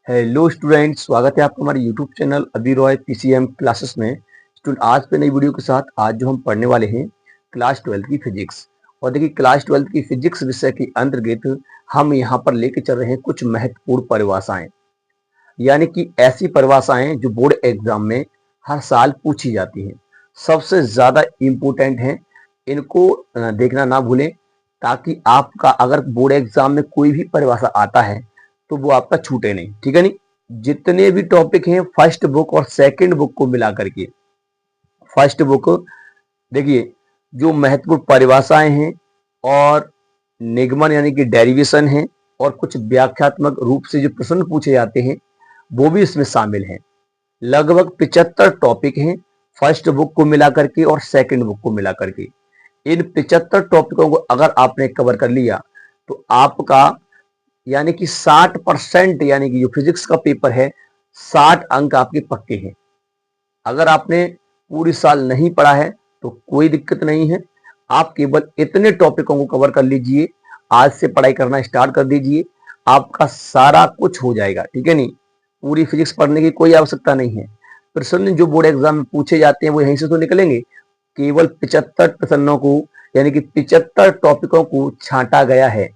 Hello student, स्वागत है आपका हमारे यूट्यूब चैनल अभी रॉय पीसीएम क्लासेस में। स्टूडेंट, आज पे नई वीडियो के साथ आज जो हम पढ़ने वाले हैं क्लास 12 की फिजिक्स। और देखिए, क्लास 12 की फिजिक्स विषय के अंतर्गत हम यहाँ पर लेके चल रहे हैं कुछ महत्वपूर्ण परिभाषाएं, यानी कि ऐसी परिभाषाएं जो बोर्ड एग्जाम में हर साल पूछी जाती हैं, सबसे ज्यादा इम्पोर्टेंट हैं। इनको देखना ना भूलें, ताकि आपका अगर बोर्ड एग्जाम में कोई भी परिभाषा आता है तो वो आपका छूटे नहीं, ठीक है नहीं। जितने भी टॉपिक हैं फर्स्ट बुक और सेकंड बुक को मिला करके, फर्स्ट बुक देखिए, जो महत्वपूर्ण परिभाषाएं हैं और निगमन यानी कि डेरिवेशन है और कुछ व्याख्यात्मक रूप से जो प्रश्न पूछे जाते हैं वो भी इसमें शामिल हैं। लगभग 75 टॉपिक हैं फर्स्ट बुक को मिला करके और सेकंड बुक को मिला करके। इन 75 टॉपिकों को अगर आपने कवर कर लिया तो आपका यानी कि 60%, यानी कि जो फिजिक्स का पेपर है 60 अंक आपके पक्के हैं। अगर आपने पूरी साल नहीं पढ़ा है तो कोई दिक्कत नहीं है, आप केवल इतने टॉपिकों को कवर कर लीजिए, आज से पढ़ाई करना स्टार्ट कर दीजिए, आपका सारा कुछ हो जाएगा, ठीक है नहीं। पूरी फिजिक्स पढ़ने की कोई आवश्यकता नहीं है। प्रश्न जो बोर्ड एग्जाम में पूछे जाते हैं वो यहीं से तो निकलेंगे। केवल 75 प्रश्नों को, यानी कि 75 टॉपिकों को छांटा गया है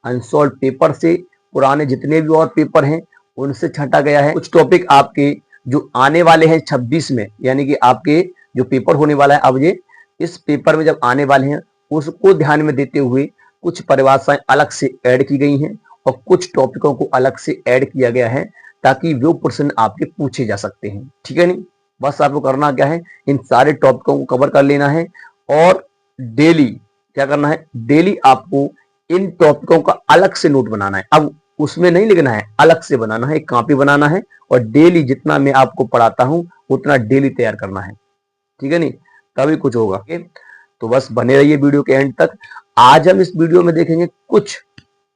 अनसॉल्व पेपर से। पुराने जितने भी और पेपर हैं उनसे छांटा गया है। कुछ टॉपिक आपके जो आने वाले हैं 26 में, यानी कि आपके जो पेपर होने वाला है, अब ये इस पेपर में जब आने वाले हैं उसको ध्यान में देते हुए कुछ परिभाषाएं अलग से ऐड की गई हैं और कुछ टॉपिकों को अलग से ऐड किया गया है, ताकि वो प्रश्न आपके पूछे जा सकते हैं, ठीक है नहीं। बस आपको करना क्या है, इन सारे टॉपिकों को कवर कर लेना है और डेली क्या करना है, डेली आपको इन टॉपिकों का अलग से नोट बनाना है। अब उसमें नहीं लिखना है, अलग से बनाना है, एक कॉपी बनाना है और डेली जितना मैं आपको पढ़ाता हूं उतना डेली तैयार करना है, ठीक है नहीं, तभी कुछ होगा। तो बस बने रहिए वीडियो के एंड तक। आज हम इस वीडियो में देखेंगे कुछ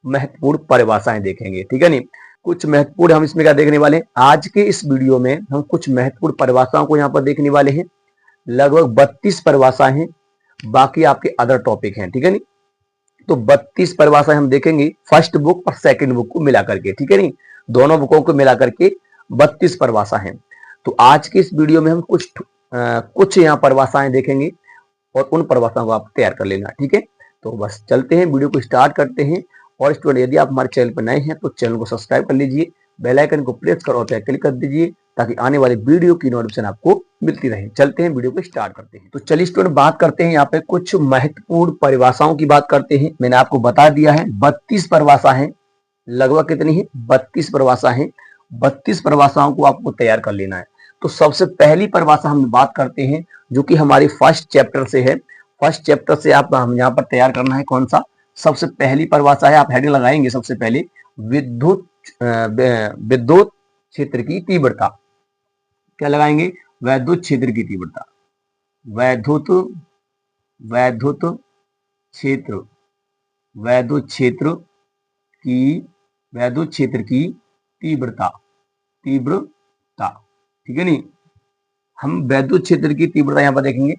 महत्वपूर्ण परिभाषाएं देखेंगे, ठीक है नहीं। कुछ महत्वपूर्ण हम इसमें क्या देखने वाले हैं, आज के इस वीडियो में हम कुछ महत्वपूर्ण परिभाषाओं को यहाँ पर देखने वाले हैं। लगभग 32 परिभाषाएं हैं, बाकी आपके अदर टॉपिक हैं, ठीक है नहीं। तो 32 परिभाषाएं हम देखेंगे फर्स्ट बुक और सेकंड बुक को मिला करके, ठीक है नहीं, दोनों बुकों को मिला करके 32 परिभाषा हैं। तो आज के इस वीडियो में हम कुछ यहाँ परिभाषाएं देखेंगे और उन परिभाषाओं को आप तैयार कर लेना, ठीक है। तो बस चलते हैं, वीडियो को स्टार्ट करते हैं। और स्टूडेंट, यदि आप हमारे चैनल पर नए हैं तो चैनल को सब्सक्राइब कर लीजिए, बेल आइकन को प्रेस कर और क्लिक कर दीजिए, ताकि आने वाले वीडियो की नोटिफिकेशन आपको मिलती रहे। चलते हैं, वीडियो को स्टार्ट करते हैं। तो चलिए स्टूडेंट, बात करते हैं यहाँ पे कुछ महत्वपूर्ण परिभाषाओं की बात करते हैं। मैंने आपको बता दिया है 32 परिभाषा है। लगभग कितनी है, 32 परिभाषा है। 32 परिभाषाओं को आपको तैयार कर लेना है। तो सबसे पहली परिभाषा हम बात करते हैं जो कि हमारी फर्स्ट चैप्टर से है। फर्स्ट चैप्टर से आप हम यहाँ पर तैयार करना है। कौन सा, सबसे पहली परिभाषा है, आप हेडिंग लगाएंगे सबसे पहले, विद्युत विद्युत क्षेत्र की तीव्रता। क्या लगाएंगे, वैद्युत क्षेत्र की तीव्रता। वैद्युत वैद्युत क्षेत्र वैद्युत क्षेत्र की वैद्युत क्षेत्र की तीव्रता तीव्रता ठीक है नहीं। हम वैद्युत क्षेत्र की तीव्रता यहाँ पर देखेंगे,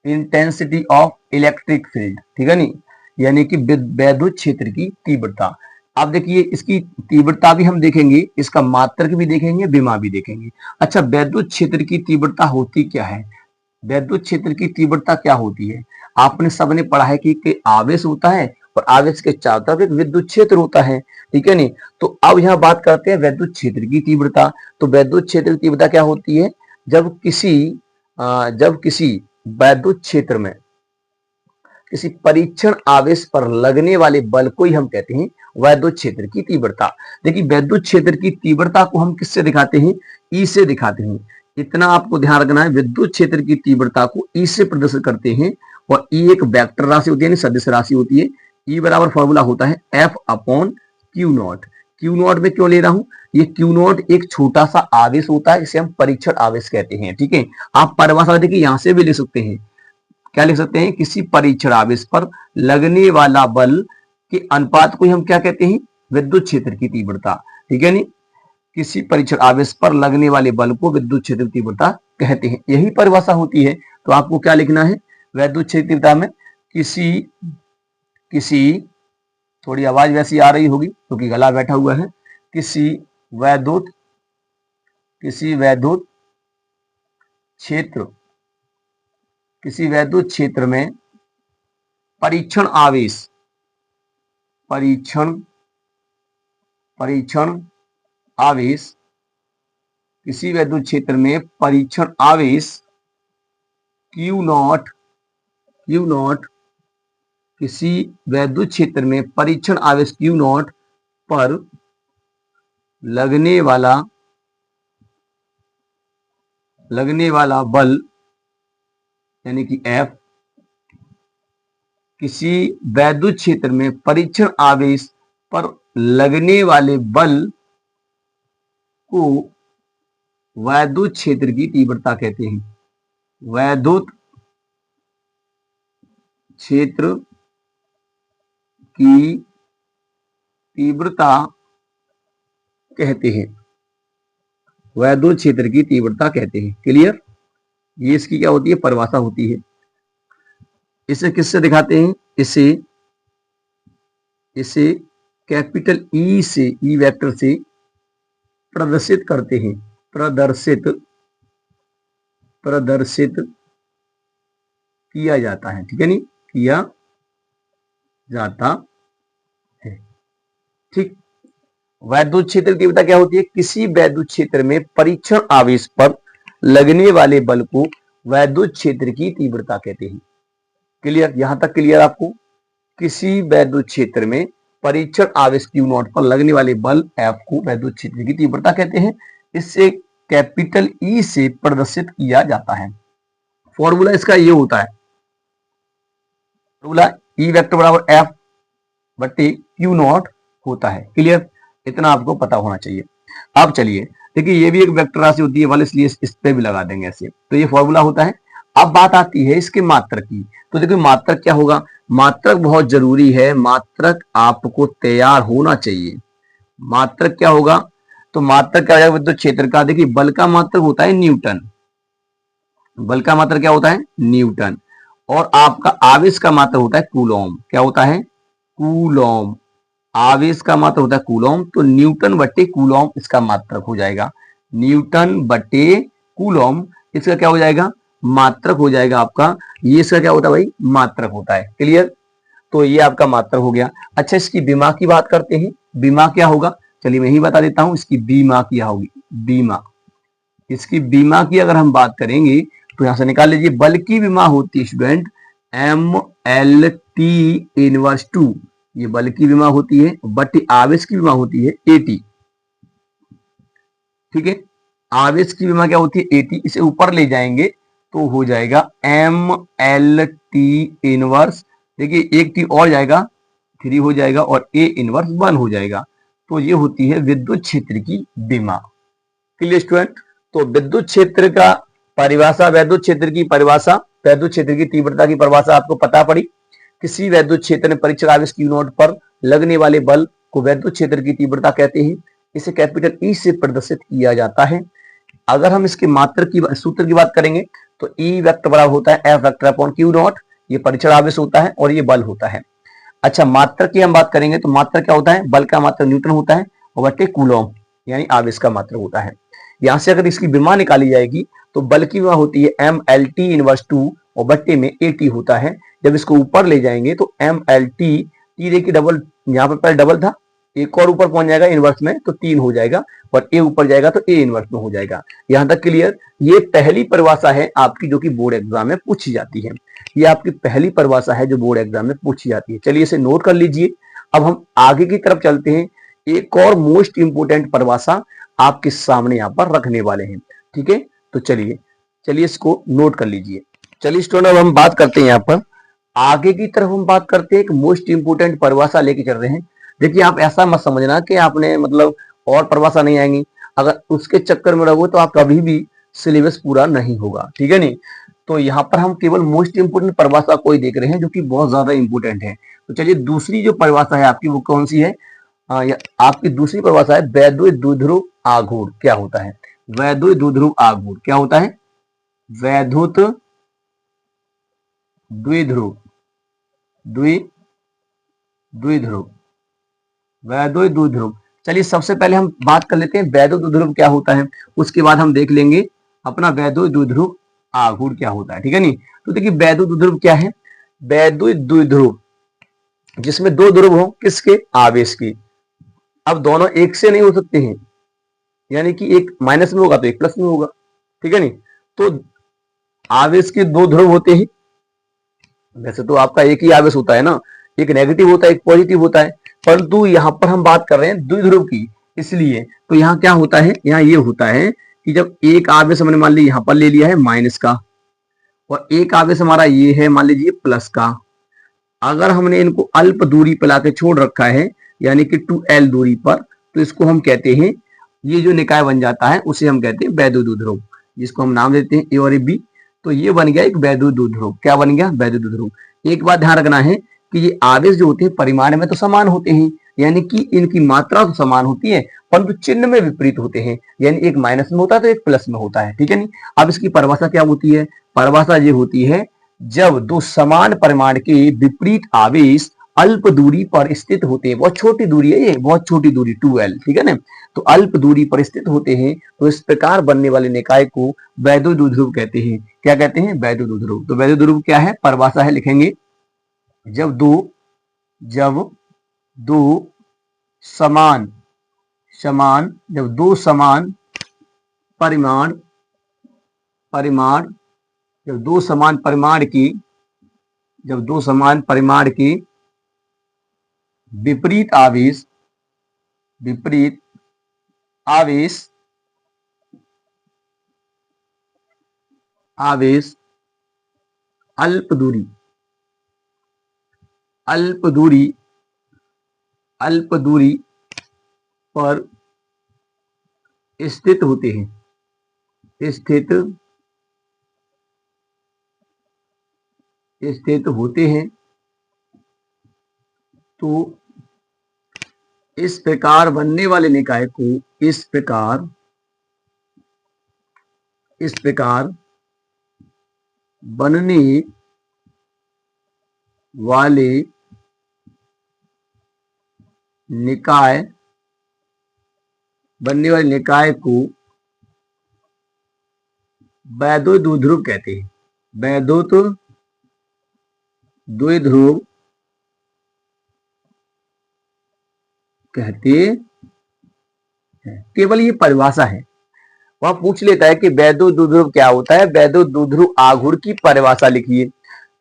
इंटेंसिटी ऑफ इलेक्ट्रिक फील्ड, ठीक है नहीं, यानी कि वैद्युत क्षेत्र की तीव्रता। आप देखिए, इसकी तीव्रता भी हम देखेंगे, इसका मात्रक भी देखेंगे, विमा भी देखेंगे। अच्छा, वैद्युत क्षेत्र की तीव्रता होती क्या है, वैद्युत क्षेत्र की तीव्रता क्या होती है। आपने सबने पढ़ा है कि आवेश होता है और आवेश के चारों तरफ एक विद्युत क्षेत्र होता है, ठीक है नहीं। तो अब यहाँ बात करते हैं वैद्युत क्षेत्र की तीव्रता। तो वैद्युत क्षेत्र की तीव्रता क्या होती है, जब किसी वैद्युत क्षेत्र में किसी परीक्षण आवेश पर लगने वाले बल को ही हम कहते हैं वैद्युत क्षेत्र की तीव्रता। देखिए, वैद्युत क्षेत्र की तीव्रता को हम किससे दिखाते हैं, ई से दिखाते हैं। इतना आपको ध्यान रखना है, विद्युत क्षेत्र की तीव्रता को ई से प्रदर्शित करते हैं। और ई एक वेक्टर राशि होती है, सदिश राशि होती है। ई बराबर फॉर्मूला होता है F upon Q not. Q not में क्यों ले रहा हूं, ये क्यू नॉट एक छोटा सा आवेश होता है, इसे हम परीक्षण आवेश कहते हैं, ठीक है। आप परिभाषा देखिए यहां से भी ले सकते हैं, क्या लिख सकते हैं, किसी परीक्षण आवेश पर लगने वाला बल के अनुपात को हम क्या कहते हैं, विद्युत क्षेत्र की तीव्रता, ठीक है नहीं। किसी परीक्षण आवेश पर लगने वाले बल को विद्युत क्षेत्र की तीव्रता कहते हैं, यही परिभाषा होती है। तो आपको क्या लिखना है, वैद्युत क्षेत्र तीव्रता में किसी थोड़ी आवाज वैसी आ रही होगी क्योंकि गला बैठा हुआ है, किसी वैद्युत किसी वैद्युत क्षेत्र किसी वैद्युत क्षेत्र में परीक्षण आवेश परीक्षण परीक्षण आवेश किसी वैद्युत क्षेत्र में परीक्षण आवेश Q0 किसी वैद्युत क्षेत्र में परीक्षण आवेश Q0 पर लगने वाला बल यानी कि F किसी वैद्युत क्षेत्र में परीक्षण आवेश पर लगने वाले बल को वैद्युत क्षेत्र की तीव्रता कहते हैं। वैद्युत क्षेत्र की तीव्रता कहते हैं। वैद्युत क्षेत्र की तीव्रता कहते हैं। क्लियर? ये इसकी क्या होती है? परिभाषा होती है। इसे किससे दिखाते हैं? इसे कैपिटल ई से, ई वेक्टर से प्रदर्शित करते हैं। प्रदर्शित किया जाता है। ठीक है? नहीं किया जाता है। ठीक। वैद्युत क्षेत्र की तीव्रता क्या होती है? किसी वैद्युत क्षेत्र में परीक्षण आवेश पर लगने वाले बल को वैद्युत क्षेत्र की तीव्रता कहते हैं। क्लियर? यहां तक क्लियर आपको? किसी वैद्युत क्षेत्र में परीक्षण आवेश Q0 पर लगने वाले बल F को वैद्युत क्षेत्र की तीव्रता कहते हैं। इससे कैपिटल ई से प्रदर्शित किया जाता है। फॉर्मूला इसका ये होता है, फॉर्मूला ई वेक्टर बराबर F बटे Q0 होता है। क्लियर? इतना आपको पता होना चाहिए। अब चलिए देखिए, ये भी एक वेक्टर राशि होती है वाले, इसलिए इस पे भी लगा देंगे ऐसे। तो ये फॉर्मूला होता है। अब बात आती है इसके मात्रक की। तो देखिए मात्रक क्या होगा? मात्रक बहुत जरूरी है, मात्रक आपको तैयार होना चाहिए। मात्रक क्या होगा? तो मात्रक क्या हो जाएगा विद्युत क्षेत्र का? देखिए बल का मात्रक होता है न्यूटन। बल का मात्रक क्या होता है? न्यूटन। और आपका आवेश का मात्रक होता है कूलॉम। क्या होता है? कूलॉम। आवेश का मात्रक होता है कूलॉम। तो न्यूटन बटे कूलॉम इसका मात्रक हो जाएगा। न्यूटन बटे कूलॉम इसका क्या हो जाएगा? मात्रक हो जाएगा आपका। ये इसका क्या होता है भाई? मात्रक होता है। क्लियर? तो ये आपका मात्रक हो गया। अच्छा, इसकी बीमा की बात करते हैं। बीमा क्या होगा? चलिए मैं ही बता देता हूं। इसकी बीमा क्या होगी? बीमा, इसकी बीमा की अगर हम बात करेंगे तो यहां से निकाल लीजिए। बल की बीमा होती है स्टूडेंट MLT/2। ये बल की बीमा होती है। बट आवेश की बीमा होती है AT। ठीक है? आवेश की बीमा क्या होती है? AT। इसे ऊपर ले जाएंगे तो हो जाएगा MLT इनवर्स। देखिए एक टी और जाएगा, 3 हो जाएगा, और A इनवर्स 1 हो जाएगा। तो ये होती है विद्युत क्षेत्र की बीमा। Clear student? तो विद्युत क्षेत्र का परिभाषा, वैद्युत क्षेत्र की परिभाषा, वैद्युत क्षेत्र की तीव्रता की परिभाषा आपको पता पड़ी। किसी वैद्युत क्षेत्र में परीक्षण आवेश Q0 पर लगने वाले बल को वैद्युत क्षेत्र की तीव्रता कहते हैं। इसे कैपिटल ई से प्रदर्शित किया जाता है। अगर हम इसके मात्र की सूत्र की बात करेंगे तो ई वेक्टर बराबर होता है F वेक्टर अपॉन Q0। ये परीक्षण आवेश होता है और ये बल होता है। अच्छा, मात्र की हम बात करेंगे तो मात्र क्या होता है? बल का मात्र न्यूटन होता है और बटे कूलॉम यानी आवेश का मात्र होता है। यहां से अगर इसकी विमा निकाली जाएगी तो बल की विमा होती है MLT/2 और बट्टे में AT होता है। जब इसको ऊपर ले जाएंगे तो MLT, टी देखिए डबल, यहाँ पर पहले डबल था, एक और ऊपर पहुंच जाएगा इनवर्स में तो 3 हो जाएगा, और A ऊपर जाएगा तो A इनवर्स में हो जाएगा। यहां तक क्लियर? ये पहली परिभाषा है आपकी जो कि बोर्ड एग्जाम में पूछी जाती है। ये आपकी पहली परिभाषा है जो बोर्ड एग्जाम में पूछी जाती है। चलिए इसे नोट कर लीजिए। अब हम आगे की तरफ चलते हैं। एक और मोस्ट इंपोर्टेंट परिभाषा आपके सामने यहाँ पर रखने वाले हैं। ठीक है? तो चलिए इसको नोट कर लीजिए। चलिए स्टूडेंट, अब हम बात करते हैं यहाँ पर आगे की तरफ, हम बात करते हैं एक मोस्ट इंपोर्टेंट परिभाषा लेके चल रहे हैं। देखिए आप ऐसा मत समझना कि आपने मतलब और परिभाषा नहीं आएंगी, अगर उसके चक्कर में रहोगे तो आप कभी भी सिलेबस पूरा नहीं होगा। ठीक है? नहीं, तो यहाँ पर हम केवल मोस्ट इंपोर्टेंट परिभाषा कोई देख रहे हैं जो कि बहुत ज्यादा इंपोर्टेंट है। तो चलिए दूसरी जो परिभाषा है आपकी वो कौन सी है? आपकी दूसरी परिभाषा है वैद्युत द्विध्रुव आघूर्ण। क्या होता है? वैद्युत द्विध्रुव आघूर्ण क्या होता है? वैद्युत द्विध्रुव द्विध्रुव वैद्युत द्विध्रुव चलिए सबसे पहले हम बात कर लेते हैं वैद्युत द्विध्रुव क्या होता है, उसके बाद हम देख लेंगे अपना वैद्युत द्विध्रुव आघूर्ण क्या होता है, ठीक है नहीं। तो देखिए वैद्युत द्विध्रुव क्या है, वैद्युत द्विध्रुव जिसमें दो ध्रुव हो किसके, आवेश की। अब दोनों एक से नहीं हो सकते हैं, यानी कि एक माइनस में होगा तो एक प्लस में होगा, ठीक है नहीं। तो आवेश के दो ध्रुव होते हैं, वैसे तो आपका एक ही आवेश होता है ना, एक नेगेटिव होता है एक पॉजिटिव होता है, परंतु यहाँ पर हम बात कर रहे हैं द्विध्रुव की, इसलिए तो यहाँ क्या होता है, यहाँ ये होता है कि जब एक आवेश हमने मान लीजिए यहाँ पर ले लिया है माइनस का, और एक आवेश हमारा ये है मान लीजिए प्लस का, अगर हमने इनको अल्प दूरी पर लाके छोड़ रखा है यानी कि 2l दूरी पर, तो इसको हम कहते हैं, ये जो निकाय बन जाता है उसे हम कहते हैं वैद्युत द्विध्रुव, जिसको हम नाम देते हैं ए और बी। तो ये बन गया एक वैद्युत द्विध्रुव, क्या बन गया, वैद्युत द्विध्रुव। एक बात ध्यान रखना है कि ये आवेश जो होते हैं परिमाण में तो समान होते हैं, यानी कि इनकी मात्रा तो समान होती है, परंतु चिन्ह में विपरीत होते हैं, यानी एक माइनस में होता है तो एक प्लस में होता है, ठीक है नहीं। अब इसकी परिभाषा क्या होती है, परिभाषा ये होती है जब दो समान परिमाण के विपरीत आवेश अल्प दूरी पर स्थित होते हैं, बहुत छोटी दूरी है ये, बहुत छोटी दूरी 2l, ठीक है ना। तो अल्प दूरी पर स्थित होते हैं, तो इस प्रकार बनने वाले निकाय को वैद्युत द्विध्रुव कहते हैं। क्या कहते हैं, वैद्युत द्विध्रुव। तो वैद्युत द्विध्रुव क्या है, परिभाषा है, लिखेंगे जब दो समान समान जब दो समान परिमाण परिमाण जब दो समान परिमाण की जब दो समान परिमाण की विपरीत आवेश आवेश अल्प दूरी अल्प दूरी पर स्थित होते हैं स्थित होते हैं, तो इस प्रकार बनने वाले निकाय को इस प्रकार बनने वाले निकाय को वैद्युत द्विध्रुव कहते हैं। वैद्युत द्विध्रुव कहते हैं। केवल ये परिभाषा है, वह पूछ लेता है कि वैद्युत द्विध्रुव क्या होता है, वैद्युत द्विध्रुव आघूर्ण की परिभाषा लिखिए,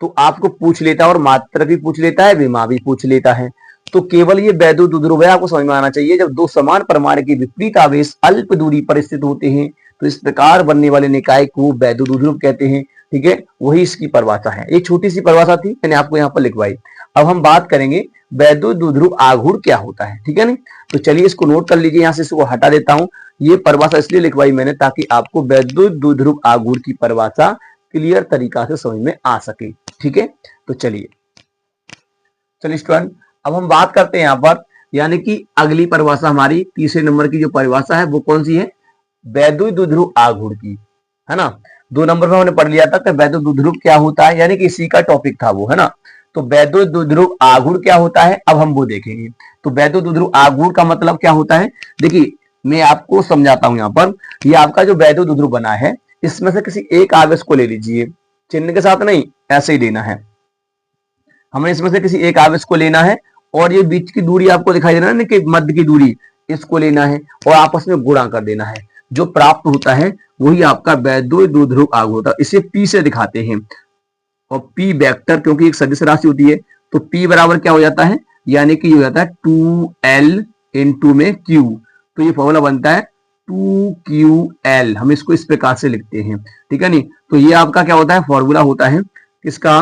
तो आपको पूछ लेता है और मात्रा भी पूछ लेता है, विमा भी पूछ लेता है। तो केवल ये वैद्युत द्विध्रुव है, आपको समझ में आना चाहिए, जब दो समान परिमाण के विपरीत आवेश अल्प दूरी पर स्थित होते हैं, तो इस प्रकार बनने वाले निकाय को वैद्युत द्विध्रुव कहते हैं, ठीक है। वही इसकी परिभाषा है, एक छोटी सी परिभाषा थी, मैंने आपको यहाँ पर लिखवाई। अब हम बात करेंगे वैद्युत द्विध्रुव आघूर्ण क्या होता है, ठीक है नहीं। तो चलिए इसको नोट कर लीजिए, यहाँ से इसको हटा देता हूँ। ये परिभाषा इसलिए लिखवाई मैंने ताकि आपको वैद्युत द्विध्रुव आघूर्ण की परिभाषा क्लियर तरीका से समझ में आ सके, ठीक है। तो चलिए स्टूडेंट, अब हम बात करते हैं यहाँ पर, यानी कि अगली परिभाषा हमारी तीसरे नंबर की जो परिभाषा है वो कौन सी है, वैद्युत द्विध्रुव आघूर्ण की, है ना। 2 नंबर में हमने पढ़ लिया था कि वैद्युत द्विध्रुव क्या होता है, यानी कि इसी का टॉपिक था वो, है ना। तो वैद्युत द्विध्रुव आघूर्ण क्या होता है, अब हम वो देखेंगे। तो वैद्युत द्विध्रुव आघूर्ण का मतलब क्या होता है, देखिए मैं आपको समझाता हूं यहाँ पर। ये आपका जो वैद्युत द्विध्रुव बना है, इसमें से किसी एक आवेश को ले लीजिए, चिन्ह के साथ नहीं, ऐसे ही लेना है, हमें इसमें से किसी एक आवेश को लेना है, और ये बीच की दूरी आपको दिखाई दे रहा है ना कि मध्य की दूरी, इसको लेना है और आपस में गुणा कर देना है, जो प्राप्त होता है वही आपका वैद्युत द्विध्रुव आघूर्ण होता है। इसे P से दिखाते हैं, और P वेक्टर क्योंकि एक सदिश राशि होती है, तो P बराबर क्या हो जाता है, यानी कि हो जाता है 2l इंटू में Q, तो ये फॉर्मूला बनता है 2QL, हम इसको इस प्रकार से लिखते हैं, ठीक है नहीं। तो ये आपका क्या होता है, फॉर्मूला होता है किसका,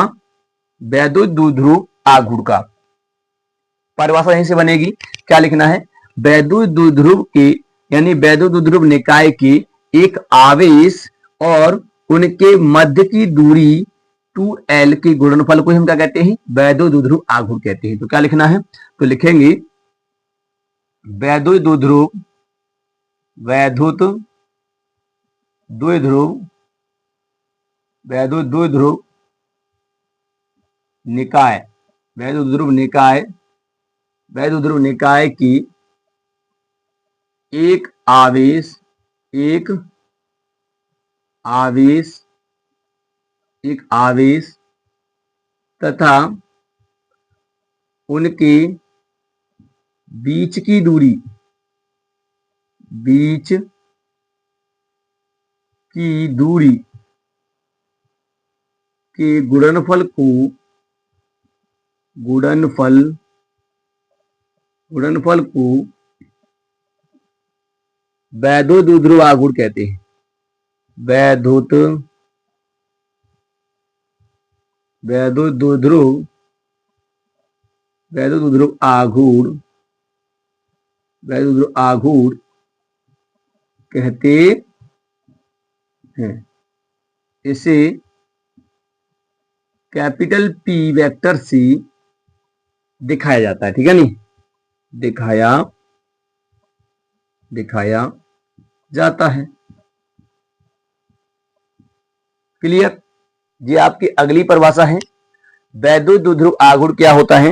वैद्युत द्विध्रुव आघूर्ण का। परिभाषा यहीं से बनेगी, क्या लिखना है, वैद्युत द्विध्रुव के यानी वैद्युत द्विध्रुव निकाय के एक आवेश और उनके मध्य की दूरी 2l के गुणनफल को हम क्या कहते हैं, वैद्युत द्विध्रुव आघूर्ण कहते हैं। तो क्या लिखना है, तो लिखेंगे वैद्युत द्विध्रुव निकाय वैद्युत द्विध्रुव निकाय की एक आवेश एक आवेश एक आवेश तथा उनके बीच की दूरी के गुणनफल को वैद्युत आघूर्ण कहते हैं। वैद्युत आघूर्ण कहते हैं। इसे कैपिटल पी वेक्टर से दिखाया जाता है। ठीक है नहीं, दिखाया जाता है। क्लियर। ये आपकी अगली परिभाषा है। वैद्युत द्विध्रुव आघूर्ण क्या होता है?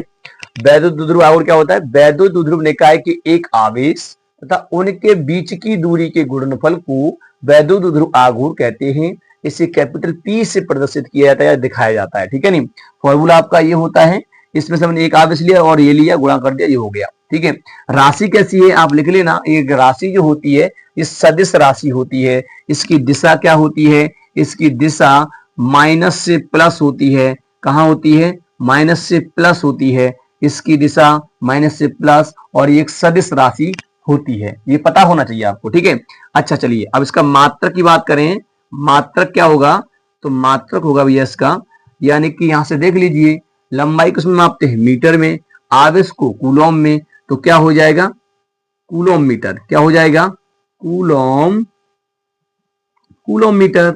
वैद्युत द्विध्रुव आघूर्ण क्या होता है? वैद्युत द्विध्रुव निकाय के एक आवेश तथा उनके बीच की दूरी के गुणनफल को वैद्युत द्विध्रुव आघूर्ण कहते हैं। इसे कैपिटल पी से प्रदर्शित किया जाता है या दिखाया जाता है। ठीक है नहीं, फॉर्मूला आपका ये होता है। इसमें से हमने एक आवेश लिया और ये लिया, गुणा कर दिया, ये हो गया। ठीक है। राशि कैसी है आप लिख लेना। एक राशि जो होती है ये सदिश राशि होती है। इसकी दिशा क्या होती है? इसकी दिशा माइनस से प्लस होती है। कहां होती है? माइनस से प्लस होती है। इसकी दिशा माइनस से प्लस और ये एक सदिश राशि होती है। ये पता होना चाहिए आपको। ठीक है। अच्छा चलिए अब इसका मात्रक की बात करें। मात्रक क्या होगा? तो मात्रक होगा भैया इसका, यानी कि यहां से देख लीजिए, लंबाई को उसमें मापते हैं मीटर में, आवेश को कूलम में, तो क्या हो जाएगा? Coulomb metre. क्या हो जाएगा? Coulomb metre.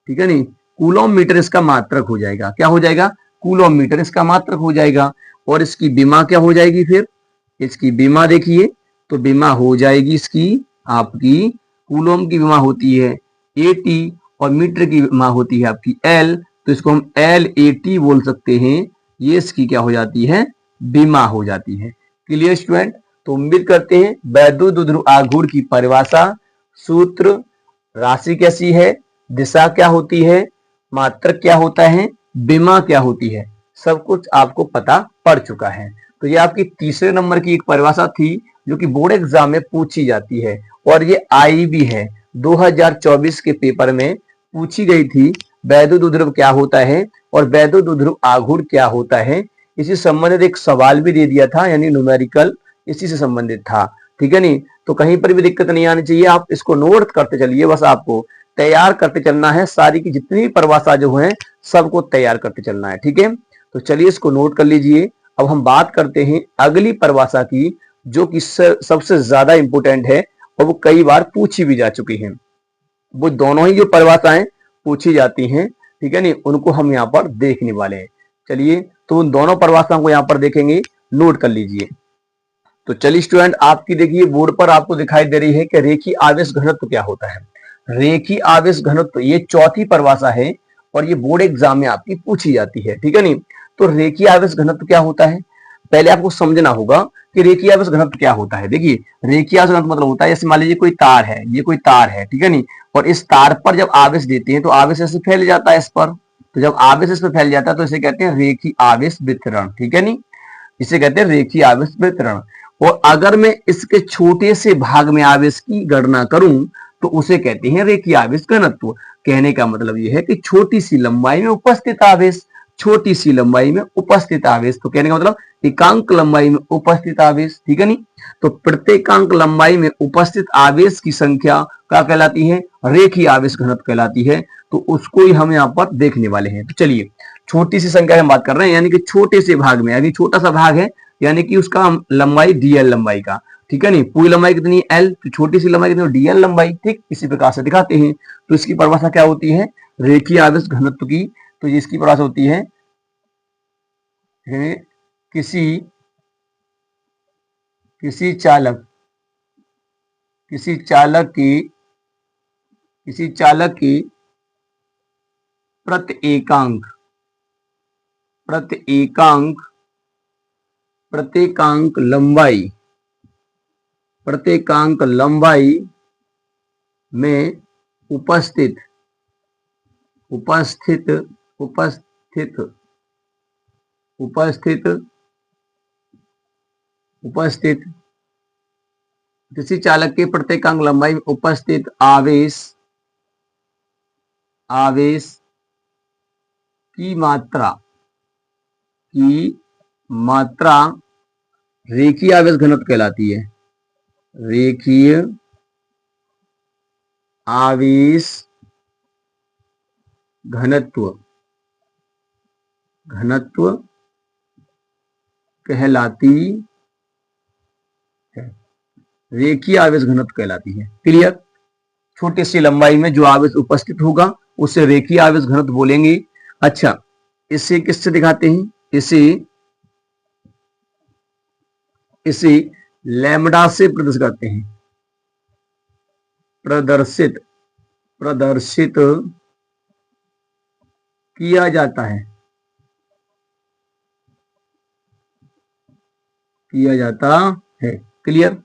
ठीक है नहीं, कूलम मीटर इसका मात्रक हो जाएगा। क्या हो जाएगा? कूलम मीटर इसका मात्रक हो जाएगा। और इसकी विमा क्या हो जाएगी? फिर इसकी विमा देखिए, तो विमा हो जाएगी इसकी आपकी, कूलम की विमा होती है AT और मीटर की विमा होती है आपकी L, तो इसको हम LAT बोल सकते हैं। ये इसकी क्या हो जाती है? विमा हो जाती है। Clear student? तो उम्मीद करते हैं वैद्युत द्विध्रुव आघूर्ण की परिभाषा, सूत्र, राशि कैसी है, दिशा क्या होती है, मात्रक क्या होता है, विमा क्या होती है, सब कुछ आपको पता पड़ चुका है। तो ये आपकी तीसरे नंबर की एक परिभाषा थी जो कि बोर्ड एग्जाम में पूछी जाती है और ये आई भी है। 2024 के पेपर में पूछी गई थी। वैद्युत द्विध्रुव क्या होता है और वैद्युत द्विध्रुव आघूर्ण क्या होता है, इसी संबंधित एक सवाल भी दे दिया था, यानी न्यूमेरिकल इसी से संबंधित था। ठीक है नहीं, तो कहीं पर भी दिक्कत नहीं आनी चाहिए। आप इसको नोट करते चलिए, बस आपको तैयार करते चलना है। सारी की जितनी परिभाषा जो है सबको तैयार करते चलना है। ठीक है, तो चलिए इसको नोट कर लीजिए। अब हम बात करते हैं अगली परिभाषा की, जो कि सबसे ज्यादा इंपोर्टेंट है और वो कई बार पूछी भी जा चुकी है। वो दोनों ही जो परिभाषाएं पूछी जाती हैं, ठीक है नहीं, उनको हम यहाँ पर देखने वाले हैं। चलिए तो उन दोनों परिभाषाओं को यहाँ पर देखेंगे, नोट कर लीजिए। तो चलिए स्टूडेंट, आपकी देखिए बोर्ड पर आपको दिखाई दे रही है कि रेखीय आवेश घनत्व क्या होता है। रेखीय आवेश घनत्व ये चौथी परिभाषा है और ये बोर्ड एग्जाम में आपकी पूछी जाती है। ठीक है नहीं, तो रेखीय आवेश घनत्व क्या होता है, पहले आपको समझना होगा कि रेखीय आवेश घनत्व क्या होता है। देखिए रेखीय आवेश घनत्व मतलब होता है, जैसे मान लीजिए कोई तार है, ये कोई तार है, ठीक है नहीं, और इस तार पर जब आवेश देते हैं तो आवेश ऐसे फैल जाता है इस पर। तो जब आवेश इस पर फैल जाता है तो इसे कहते हैं रेखीय आवेश वितरण। ठीक है नहीं, इसे कहते हैं रेखीय आवेश वितरण। और अगर मैं इसके छोटे से भाग में आवेश की गणना करूं तो उसे कहते हैं रेखीय आवेश घनत्व। कहने का मतलब यह है कि छोटी सी लंबाई में उपस्थित आवेश, छोटी सी लंबाई में उपस्थित आवेश, तो कहने का मतलब एकांक लंबाई में उपस्थित आवेश। ठीक है नहीं, तो प्रत्येकांक लंबाई में उपस्थित आवेश की संख्या क्या कहलाती है? रेखीय आवेश घनत्व कहलाती है। तो उसको ही हम यहाँ पर देखने वाले हैं। तो चलिए छोटी सी संख्या हम बात कर रहे हैं, यानी कि छोटे से भाग में, यानी छोटा सा भाग है, यानी कि उसका लंबाई DL लंबाई का। ठीक है नहीं, पूरी लंबाई कितनी है L, तो छोटी सी लंबाई कितनी DL लंबाई। ठीक, इसी प्रकार से दिखाते हैं। तो इसकी परिभाषा क्या होती है रेखीय आवेश घनत्व की? तो इसकी परिभाषा होती है किसी किसी चालक किसी चालक की प्रत्येकांक प्रत्येकांक प्रत्येकांक लंबाई प्रत्येकांक लंबाई में उपस्थित उपस्थित उपस्थित उपस्थित उपस्थित किसी चालक के प्रत्येकांक लंबाई में उपस्थित आवेश आवेश की मात्रा रेखीय आवेश घनत्व कहलाती है। रेखीय आवेश घनत्व कहलाती है। रेखीय आवेश घनत्व कहलाती है। क्लियर? छोटे से लंबाई में जो आवेश उपस्थित होगा उसे रेखीय आवेश घनत्व बोलेंगे। अच्छा, इसे किससे दिखाते हैं? इसे लैम्ब्डा से प्रदर्शित करते हैं। प्रदर्शित किया जाता है। क्लियर?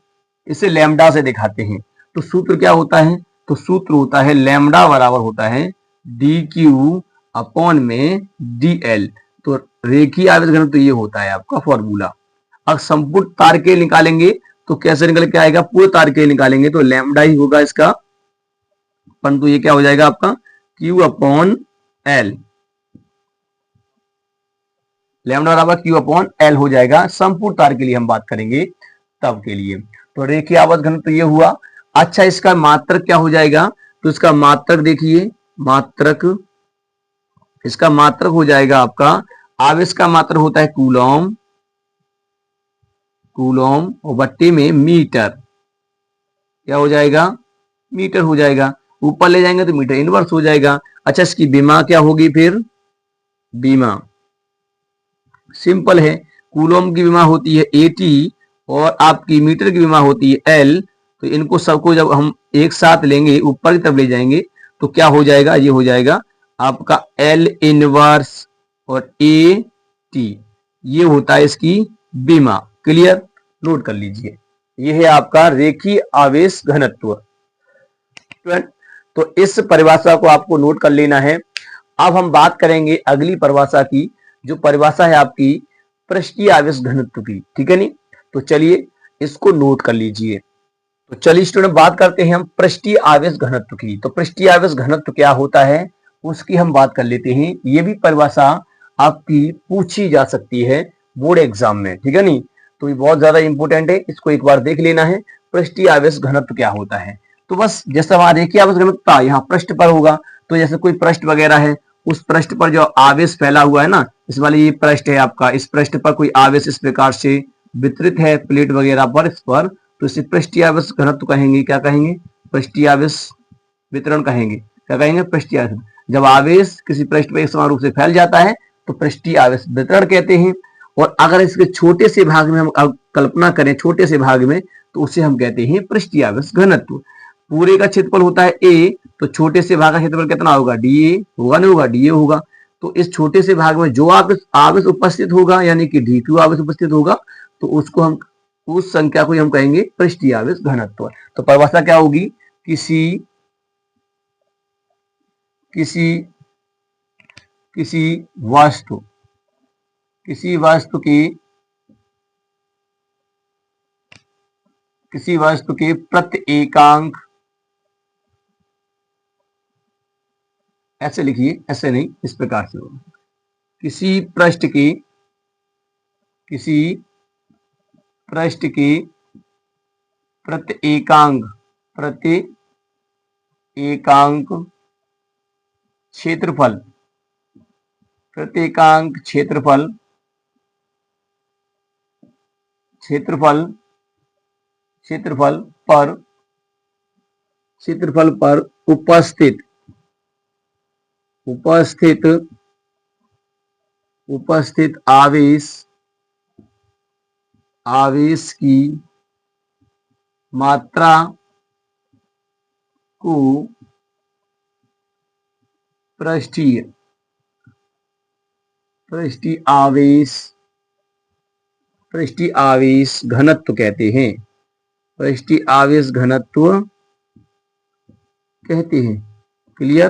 इसे लैम्ब्डा से दिखाते हैं। तो सूत्र क्या होता है? तो सूत्र होता है लैम्ब्डा बराबर होता है डी क्यू अपॉन में डी एल। तो रेखीय आवेश घनत्व तो ये होता है आपका फॉर्मूला। अब संपूर्ण तार के निकालेंगे तो कैसे निकल के आएगा? पूरे तार के निकालेंगे तो लैम्ब्डा ही होगा इसका, परंतु ये क्या हो जाएगा आपका क्यू अपॉन एल। लैम्ब्डा बराबर क्यू अपॉन एल हो जाएगा। संपूर्ण तार के लिए हम बात करेंगे तब के लिए। तो रेखीय आवेश घनत्व तो ये हुआ। अच्छा, इसका मात्रक क्या हो जाएगा? तो इसका मात्रक देखिए, इसका मात्रक हो जाएगा आपका, आवेश का मात्रक होता है कूलॉम और बट्टे में मीटर। क्या हो जाएगा? मीटर हो जाएगा। ऊपर ले जाएंगे तो मीटर इनवर्स हो जाएगा। अच्छा, इसकी विमा क्या होगी फिर? विमा सिंपल है, कूलॉम की विमा होती है एटी और आपकी मीटर की विमा होती है एल। तो इनको सबको जब हम एक साथ लेंगे, ऊपर की तरफ ले जाएंगे तो क्या हो जाएगा? ये हो जाएगा आपका एल इनवर्स और ए टी। ये होता है इसकी विमा। क्लियर? नोट कर लीजिए, ये है आपका रेखीय आवेश घनत्व। तो इस परिभाषा को आपको नोट कर लेना है। अब हम बात करेंगे अगली परिभाषा की, जो परिभाषा है आपकी पृष्ठीय आवेश घनत्व की। ठीक है नी? तो चलिए इसको नोट कर लीजिए। तो चलिए स्टूडेंट, बात करते हैं हम पृष्ठीय आवेश घनत्व की। तो पृष्ठीय आवेश घनत्व क्या होता है उसकी हम बात कर लेते हैं। ये भी परिभाषा आपकी पूछी जा सकती है बोर्ड एग्जाम में। ठीक है नी? तो ये बहुत ज्यादा इंपॉर्टेंट है, इसको एक बार देख लेना है। पृष्ठीय आवेश घनत्व क्या होता है? तो बस जैसे हमारा रेखीय आवेश घनत्व था यहाँ पृष्ठ पर होगा, तो जैसे कोई पृष्ठ वगैरह है, उस पृष्ठ पर जो आवेश फैला हुआ है ना, इस वाले ये पृष्ठ है आपका, इस पृष्ठ पर कोई आवेश इस प्रकार से वितरित है प्लेट वगैरह पर, इस पर, तो इसे पृष्ठीय आवेश घनत्व कहेंगे। क्या कहेंगे? पृष्ठीय आवेश वितरण कहेंगे। क्या कहेंगे? पृष्ठीय आवेश। जब आवेश किसी पृष्ठ पर एक समान रूप से फैल जाता है तो पृष्ठीय आवेश वितरण कहते हैं। और अगर इसके छोटे से भाग में हम कल्पना करें, छोटे से भाग में, तो उसे हम कहते हैं पृष्ठीय आवेश घनत्व। पूरे का क्षेत्रफल होता है ए, तो छोटे से भाग का क्षेत्रफल कितना होगा? डी ए होगा, नहीं होगा? डी ए होगा। तो इस छोटे से भाग में जो आवेश उपस्थित होगा, यानी कि डी क्यू आवेश उपस्थित होगा, तो उसको हम, उस संख्या को हम कहेंगे पृष्ठीय आवेश घनत्व। तो परिभाषा क्या होगी? किसी किसी किसी वस्तु के प्रति एकांक, ऐसे लिखिए, ऐसे नहीं, इस प्रकार से होगा। किसी पृष्ठ के प्रति एकांक क्षेत्रफल पर उपस्थित आवेश की मात्रा को पृष्ठीय आवेश घनत्व कहते हैं। पृष्ठीय आवेश घनत्व कहते हैं। क्लियर?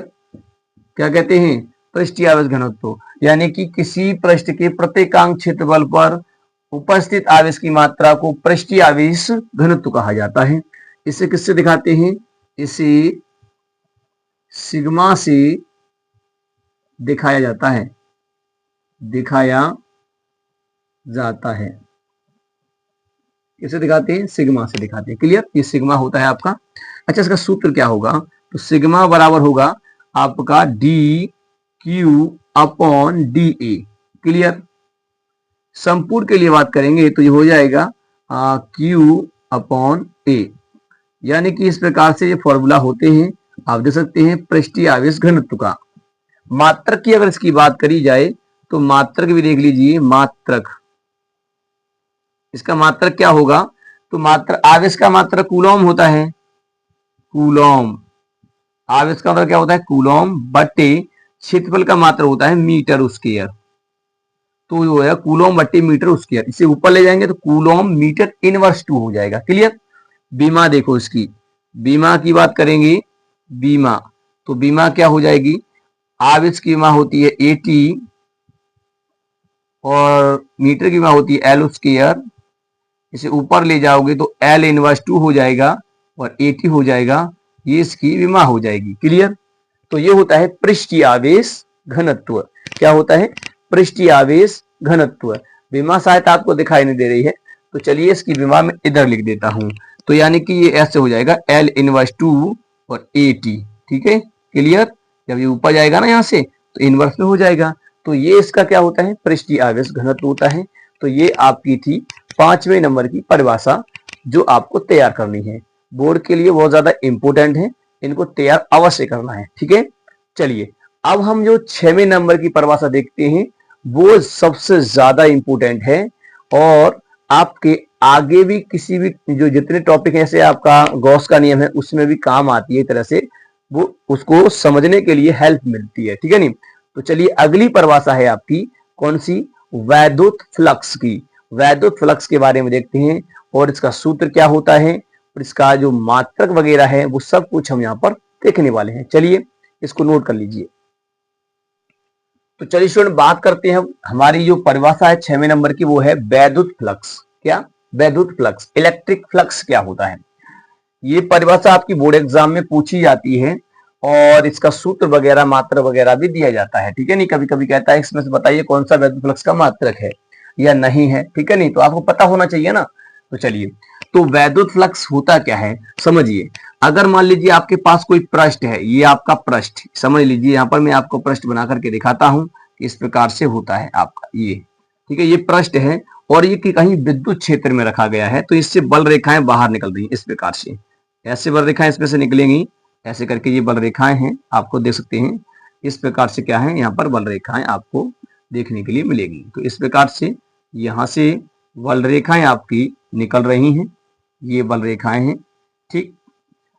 क्या कहते हैं? पृष्ठीय आवेश घनत्व, यानी कि किसी पृष्ठ के प्रत्येकांक क्षेत्रफल पर उपस्थित आवेश की मात्रा को पृष्ठीय आवेश घनत्व कहा जाता है। इसे किससे दिखाते हैं? इसे सिग्मा से दिखाया जाता है, दिखाया जाता है। किसे दिखाते हैं? सिग्मा से दिखाते हैं। क्लियर? ये सिग्मा होता है आपका। अच्छा, इसका सूत्र क्या होगा? तो सिग्मा बराबर होगा आपका D Q upon D A. Clear? संपूर्ण के लिए बात करेंगे तो ये हो जाएगा क्यू अपॉन ए, यानी कि इस प्रकार से ये फॉर्मूला होते हैं। आप देख सकते हैं पृष्ठीय आवेश घनत्व का। मात्रक की अगर इसकी बात करी जाए तो मात्रक भी देख लीजिए। मात्रक, इसका मात्रक क्या होगा? तो मात्र आवेश का मात्रक कूलॉम होता है। कूलॉम, आवेश का मतलब क्या होता है? कूलॉम बटे क्षेत्रफल का मात्रक होता है मीटर स्क्वायर। तो जो है कूलॉम बटे मीटर स्क्वायर, इसे ऊपर ले जाएंगे तो कूलॉम मीटर इनवर्स 2 हो जाएगा। क्लियर? बीमा देखो इसकी, बीमा की बात करेंगे। बीमा, तो बीमा क्या हो जाएगी? आवेश की बीमा होती है 80 और मीटर की बीमा होती है एल स्क्वायर। इसे ऊपर ले जाओगे तो एल इनवर्स 2 हो जाएगा और 80 हो जाएगा, ये इसकी विमा हो जाएगी। क्लियर? तो ये होता है पृष्ठीय आवेश घनत्व। क्या होता है? पृष्ठीय आवेश घनत्व। विमा शायद आपको दिखाई नहीं दे रही है, तो चलिए इसकी विमा में इधर लिख देता हूं। तो यानी कि ये ऐसे हो जाएगा एल इनवर्स 2 और 80। ठीक है? क्लियर? जब ये ऊपर जाएगा ना यहाँ से तो इनवर्स में हो जाएगा। तो ये इसका क्या होता है? पृष्ठीय आवेश घनत्व होता है। तो ये आपकी थी 5वें नंबर की परिभाषा, जो आपको तैयार करनी है। बोर्ड के लिए बहुत ज्यादा इंपोर्टेंट है, इनको तैयार अवश्य करना है। ठीक है? चलिए, अब हम जो 6वें नंबर की परिभाषा देखते हैं, वो सबसे ज्यादा इंपोर्टेंट है और आपके आगे भी किसी भी जो जितने टॉपिक है, जैसे आपका गॉस का नियम है, उसमें भी काम आती है। तरह से वो उसको समझने के लिए हेल्प मिलती है। ठीक है नहीं? तो चलिए, अगली परिभाषा है आपकी कौन सी? वैद्युत फ्लक्स की। वैद्युत फ्लक्स के बारे में देखते हैं और इसका सूत्र क्या होता है और इसका जो मात्रक वगैरह है वो सब कुछ हम यहाँ पर देखने वाले हैं। चलिए इसको नोट कर लीजिए। तो चलिए स्टूडेंट, बात करते हैं हमारी जो परिभाषा है 6वें नंबर की, वो है वैद्युत फ्लक्स। क्या? वैद्युत फ्लक्स, इलेक्ट्रिक फ्लक्स क्या होता है? ये परिभाषा आपकी बोर्ड एग्जाम में पूछी जाती है और इसका सूत्र वगैरह मात्रक वगैरह भी दिया जाता है। ठीक है नहीं? कभी कभी कहता है इसमें से बताइए कौन सा वैद्युत फ्लक्स का मात्रक है या नहीं है। ठीक है नहीं? तो आपको पता होना चाहिए ना। तो चलिए, तो वैद्युत फ्लक्स होता क्या है समझिए। अगर मान लीजिए आपके पास कोई पृष्ठ है, ये आपका पृष्ठ समझ लीजिए। यहाँ पर मैं आपको पृष्ठ बना करके दिखाता हूं, इस प्रकार से होता है आपका ये। ठीक है? ये पृष्ठ है और ये कहीं विद्युत क्षेत्र में रखा गया है, तो इससे बल रेखाएं बाहर निकल रही हैं इस प्रकार से। ऐसे बल रेखाएं इसमें से निकलेंगी, ऐसे करके ये बल रेखाएं हैं, आपको देख सकते हैं। इस प्रकार से क्या है, यहाँ पर बल रेखाएं आपको देखने के लिए मिलेगी। तो इस प्रकार से यहाँ से बल रेखाएं आपकी निकल रही हैं, ये बल रेखाएं हैं। ठीक,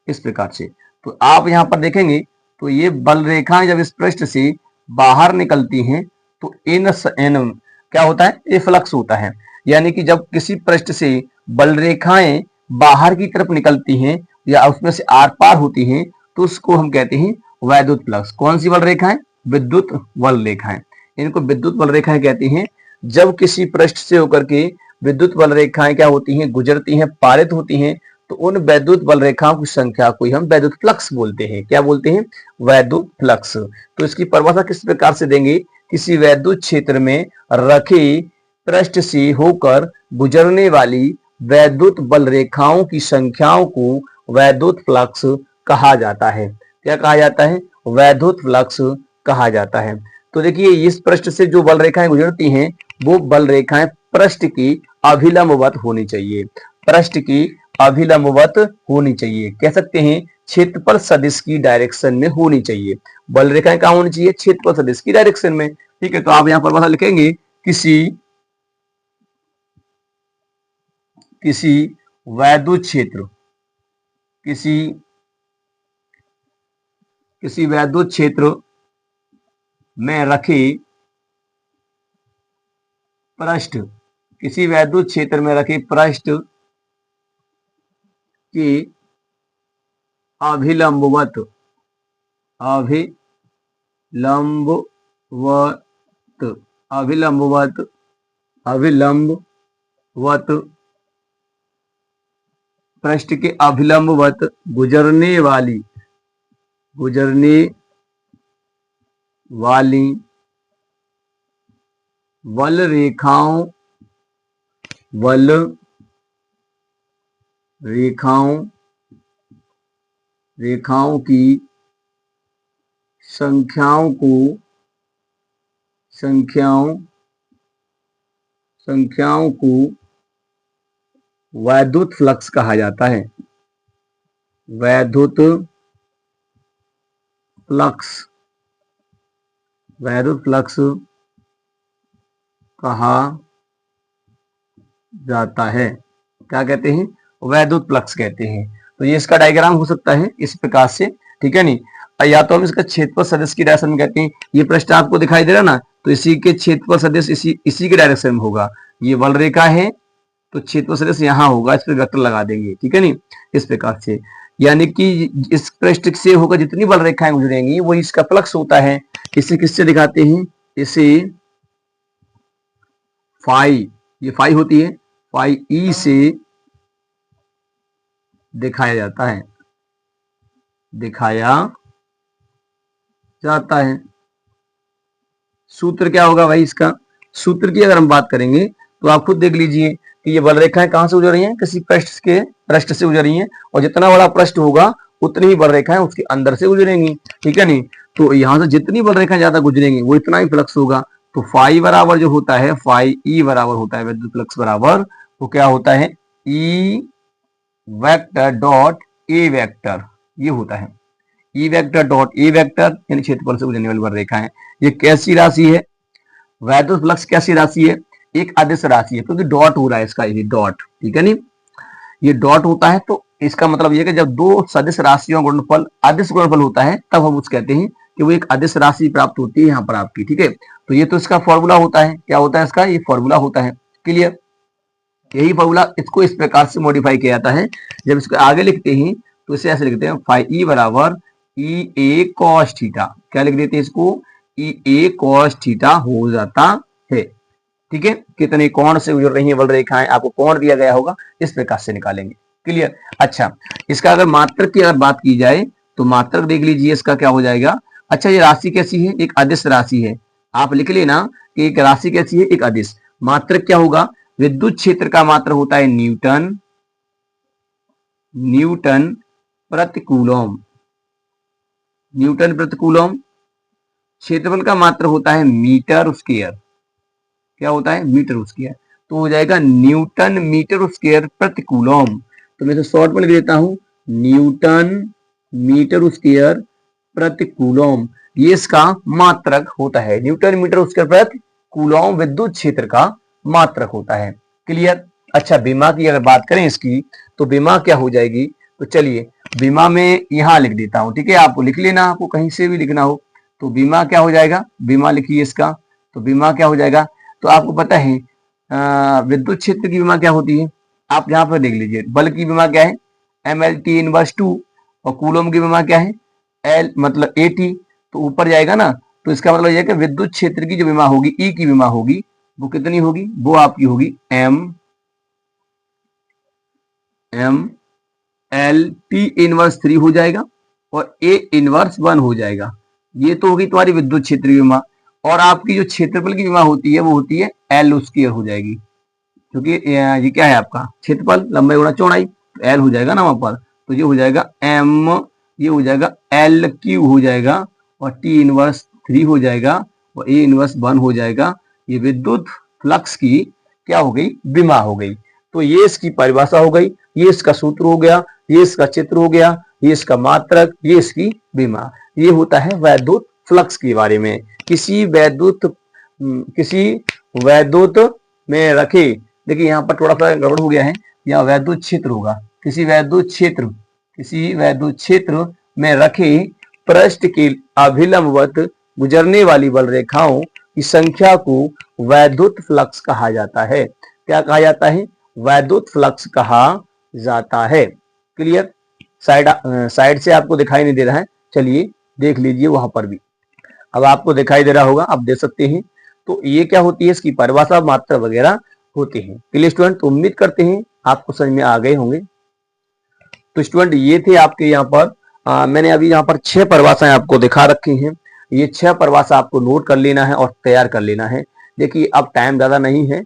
इस प्रकार से। तो आप यहाँ पर देखेंगे तो ये बल रेखाएं जब इस पृष्ठ से बाहर निकलती हैं तो इन क्या होता है? ये फ्लक्स होता है। यानी कि जब किसी पृष्ठ से बल रेखाएं बाहर की तरफ निकलती हैं या उसमें से आर पार होती हैं, तो उसको हम कहते हैं वैद्युत फ्लक्स। कौन सी बल रेखाएं? विद्युत बल रेखाएं। इनको विद्युत बल रेखाएं कहते हैं। जब किसी पृष्ठ से होकर के विद्युत बल रेखाएं क्या होती हैं? गुजरती हैं, पारित होती हैं, तो उन वैद्युत बल रेखाओं की संख्या को हम वैद्युत फ्लक्स बोलते हैं। क्या बोलते हैं? वैद्युत फ्लक्स। तो इसकी परिभाषा किस प्रकार से देंगे? किसी वैद्युत क्षेत्र में रखे पृष्ठ से होकर गुजरने वाली वैद्युत बल रेखाओं की संख्याओं को वैद्युत फ्लक्स कहा जाता है। क्या कहा जाता है? वैद्युत फ्लक्स कहा जाता है। तो देखिए, इस पृष्ठ से जो बल रेखाएं गुजरती हैं, वो बल रेखाएं पृष्ठ की अभिलंबवत होनी चाहिए। पृष्ठ की अभिलंबवत होनी चाहिए, कह सकते हैं क्षेत्रफल सदिश की डायरेक्शन में होनी चाहिए। बल रेखाएं कहां होनी चाहिए? क्षेत्रफल सदिश की डायरेक्शन में। ठीक है? तो आप यहां पर लिखेंगे किसी वैद्युत क्षेत्र, किसी वैद्युत क्षेत्र में रखे पृष्ठ, किसी वैद्युत क्षेत्र में रखे पृष्ठ के अभिलंबवत अभिलंबवत पृष्ठ के अभिलंबवत गुजरने वाली वल रेखाओं की संख्याओं को वैद्युत फ्लक्स कहा जाता है। वैद्युत फ्लक्स कहा जाता है। क्या कहते हैं? वैद्युत फ्लक्स कहते हैं। तो ये इसका डायग्राम हो सकता है इस प्रकार से, ठीक है नहीं। या तो हम इसका क्षेत्रफल सदिश की डायरेक्शन में कहते हैं। ये पृष्ठ आपको दिखाई दे रहा ना, तो इसी के क्षेत्रफल सदिश इसी के डायरेक्शन में होगा। ये वल रेखा है तो क्षेत्रफल सदिश यहाँ होगा, इस पर वेक्टर लगा देंगे, ठीक है नहीं, इस प्रकार से। यानी कि इस पृष्ठ से होकर जितनी बल रेखाएं गुजरेंगी वो इसका फ्लक्स होता है। इसे किससे दिखाते हैं? इसे फाई, ये फाई होती है, फाई ई से दिखाया जाता है। सूत्र क्या होगा भाई इसका? सूत्र की अगर हम बात करेंगे तो आप खुद देख लीजिए कि ये बल रेखाएं कहां से गुजर रही हैं? किसी पृष्ठ से गुजर रही हैं, और जितना बड़ा पृष्ठ होगा उतनी ही बल रेखाएं उसके अंदर से गुजरेंगी, ठीक है नहीं। तो यहां से जितनी बल रेखाएं ज्यादा गुजरेंगी वो इतना ही फ्लक्स होगा। तो फाई बराबर जो होता है, फाई ई बराबर होता है विद्युत फ्लक्स बराबर, तो क्या होता है? E vector dot A vector, ये होता है E vector dot A vector, यानी क्षेत्रफल से गुजरने वाली बल रेखाएं। ये कैसी राशि है? वैद्युत फ्लक्स कैसी राशि है? एक अदिश राशि है, क्योंकि डॉट हो रहा है इसका, ये डॉट, ठीक है नहीं। ये डॉट होता है तो इसका मतलब ये कि जब दो सदिश राशियों का गुणनफल अदिश गुणनफल होता है तब हम उसको कहते हैं कि वो एक अदिश राशि प्राप्त होती है यहाँ पर आपकी, ठीक है। तो ये तो इसका फॉर्मूला होता है। क्या होता है इसका? ये फॉर्मूला होता है, क्लियर। यही फॉर्मूला, इसको इस प्रकार से मॉडिफाई किया जाता है। जब इसको आगे लिखते हैं तो इसे ऐसे लिखते हैं, फाई ई बराबर ई ए कॉस थीटा। क्या लिख देते हैं इसको? ई ए कॉस थीटा हो जाता है, ठीक है। कितने कोण से गुजर रही है बल रेखाएं, आपको कोण दिया गया होगा, इस प्रकार से निकालेंगे, क्लियर। अच्छा, इसका अगर मात्रक की अगर बात की जाए तो मात्रक देख लीजिए इसका क्या हो जाएगा। अच्छा, ये राशि कैसी है? एक अदिश राशि है। आप लिख लेना कि एक राशि कैसी है? एक अदिश। मात्रक क्या होगा? विद्युत क्षेत्र का मात्रक होता है न्यूटन प्रति कूलम। क्षेत्रफल का मात्रक होता है मीटर स्क्वायर। क्या होता है? Metre square. तो हो जाएगा न्यूटन मीटर स्क्वायर प्रति कूलम। तो मैं इसे शॉर्ट में लिख देता हूं, न्यूटन मीटर स्क्वायर प्रति कूलम। ये इसका मात्रक होता है। न्यूटन मीटर स्क्वायर प्रति कूलम विद्युत क्षेत्र का मात्रक होता है, क्लियर। अच्छा, विमा की अगर बात करें इसकी, तो विमा क्या हो जाएगी? तो चलिए विमा में यहां लिख देता हूं, ठीक है। आपको लिख लेना, आपको कहीं से भी लिखना हो तो विमा क्या हो जाएगा? विमा लिखिए इसका। तो विमा क्या हो जाएगा? तो आपको पता है विद्युत क्षेत्र की विमा क्या होती है? आप यहाँ पर देख लीजिए, बल की विमा क्या है? MLT inverse 2। और कूलम की विमा क्या है? L मतलब AT। तो ऊपर जाएगा ना, तो इसका मतलब यह कि विद्युत क्षेत्र की जो विमा होगी, E की विमा होगी, वो कितनी होगी? वो आपकी होगी MLT इनवर्स 3 हो जाएगा और A इनवर्स 1 हो जाएगा। ये तो होगी तुम्हारी विद्युत क्षेत्र की विमा। और आपकी जो क्षेत्रफल की विमा होती है वो होती है L स्क्वायर हो जाएगी, क्योंकि ये क्या है आपका? क्षेत्रफल, लंबाई गुणा चौड़ाई, तो L हो जाएगा ना वहां पर। तो ये हो जाएगा ये हो जाएगा LQ हो जाएगा, और T इनवर्स 3 हो जाएगा, और A इनवर्स 1 हो जाएगा। ये विद्युत फ्लक्स की क्या हो गई? विमा हो गई। तो ये इसकी परिभाषा हो गई, ये इसका सूत्र हो गया, ये इसका चित्र हो गया, ये इसका मात्रक, ये इसकी विमा। ये होता है वैद्युत फ्लक्स के बारे में। किसी वैद्युत में रखे, देखिए यहाँ पर थोड़ा सा गड़बड़ हो गया है, यहाँ वैद्युत क्षेत्र होगा। किसी वैद्युत क्षेत्र में रखे पृष्ठ के अभिलंबवत गुजरने वाली बल रेखाओं की संख्या को वैद्युत फ्लक्स कहा जाता है। क्या कहा जाता है? वैद्युत फ्लक्स कहा जाता है। क्लियर? साइड से आपको दिखाई नहीं दे रहा है, चलिए देख लीजिए वहां पर भी। अब आपको दिखाई दे रहा होगा, आप देख सकते हैं। तो ये क्या होती है, इसकी परिभाषा, मात्रा वगैरह होते हैं। Clear student? तो उम्मीद करते हैं आपको समझ में आ गए होंगे। तो स्टूडेंट ये थे आपके यहाँ पर मैंने अभी यहाँ पर 6 परिभाषाएं आपको दिखा रखी हैं। ये 6 परिभाषा आपको नोट कर लेना है और तैयार कर लेना है। देखिए अब टाइम ज्यादा नहीं है,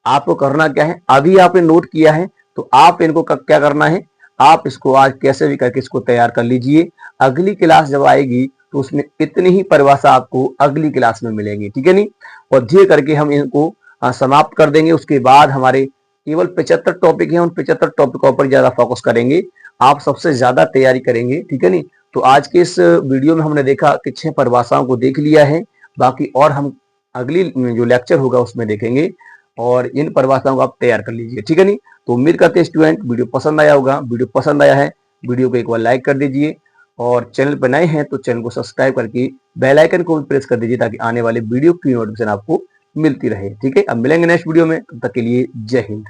आपको करना क्या है, अभी आपने नोट किया है तो आप इनको क्या करना है, आप इसको आज कैसे भी करके इसको तैयार कर लीजिए। अगली क्लास जब आएगी तो उसमें इतनी ही परिभाषा आपको अगली क्लास में मिलेंगी, ठीक है नहीं? और धीरे करके हम इनको समाप्त कर देंगे। उसके बाद हमारे केवल 75 टॉपिक हैं, उन 75 टॉपिकों पर ज्यादा फोकस करेंगे, आप सबसे ज्यादा तैयारी करेंगे, ठीक है नहीं? तो आज के इस वीडियो में हमने देखा कि 6 परिभाषाओं को देख लिया है, बाकी और हम अगली जो लेक्चर होगा उसमें देखेंगे और इन परिभाषाओं को आप तैयार कर लीजिए, ठीक है नहीं? तो उम्मीद करते हैं स्टूडेंट वीडियो पसंद आया होगा। वीडियो पसंद आया है, वीडियो को एक बार लाइक कर दीजिए और चैनल पर नए हैं तो चैनल को सब्सक्राइब करके बेल आइकन को भी प्रेस कर दीजिए ताकि आने वाले वीडियो की नोटिफिकेशन आपको मिलती रहे, ठीक है? अब मिलेंगे नेक्स्ट वीडियो में, तब तक के लिए जय हिंद।